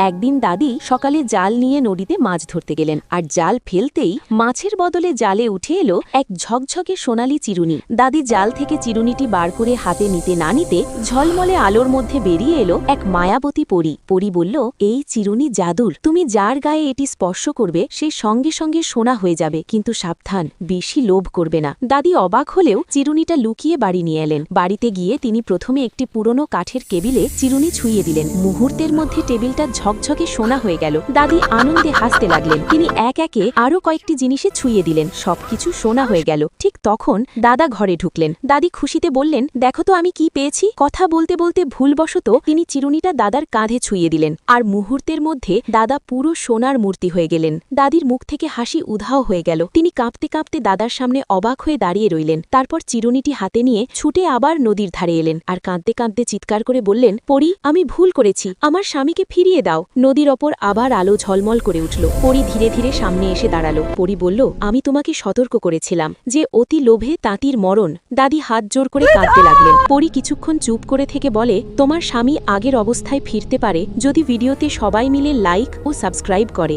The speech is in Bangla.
একদিন দাদি সকালে জাল নিয়ে নদীতে মাছ ধরতে গেলেন, আর জাল ফেলতেই মাছের বদলে জালে উঠে এলো এক ঝকঝকে সোনালি চিরুনি। দাদি জাল থেকে চিরুনিটি বার করে হাতে নিতে না নিতে ঝলমলে আলোর মধ্যে বেরিয়ে এলো এক মায়াবতী পরী। পরী বলল, এই চিরুনি জাদুর, তুমি যার গায়ে এটি স্পর্শ করবে সে সঙ্গে সঙ্গে সোনা হয়ে যাবে, কিন্তু সাবধান, বেশি লোভ করবে না। দাদি অবাক হলেও চিরুনিটা লুকিয়ে বাড়ি নিয়ে এলেন। বাড়িতে গিয়ে তিনি প্রথমে একটি পুরনো কাঠের কেবিলে চিরুনি ছুঁয়ে দিলেন। মুহূর্তের মধ্যে টেবিলটা ঝকঝকে সোনা হয়ে গেল। দাদি আনন্দে হাসতে লাগলেন। তিনি এক একে আরো কয়েকটি জিনিসে ছুঁয়ে দিলেন, সবকিছু সোনা হয়ে গেল। ঠিক তখন দাদা ঘরে ঢুকলেন। দাদি খুশিতে বললেন, দেখো তো আমি কি পেয়েছি। কথা বলতে বলতে ভুলবশত তিনি চিরুনিটা দাদার কাঁধে ছুঁয়ে দিলেন, আর মুহূর্তের মধ্যে দাদা পুরো সোনার মূর্তি হয়ে গেলেন। দাদির মুখ থেকে হাসি উধাও হয়ে গেল। তিনি কাঁপতে কাঁপতে দাদার সামনে অবাক হয়ে দাঁড়িয়ে রইলেন। তারপর চিরুনিটি হাতে নিয়ে ছুটে আবার নদীর ধারে এলেন, আর কাঁদতে কাঁদতে চিৎকার করে বললেন, পরী, আমি ভুল করেছি, আমার স্বামীকে ফিরিয়ে দাও। নদীর ওপর আবার আলো ঝলমল করে উঠল। পরী ধীরে ধীরে সামনে এসে দাঁড়ালো। পরী বলল, আমি তোমাকে সতর্ক করেছিলাম যে অতি লোভে তাঁতির মরণ। দাদি হাত জোর করে কাঁদতে লাগলেন। পরী কিছুক্ষণ চুপ করে থেকে বলে, তোমার স্বামী আগের অবস্থায় ফিরতে পারে যদি ভিডিওতে সবাই মিলে লাইক ও সাবস্ক্রাইব করে।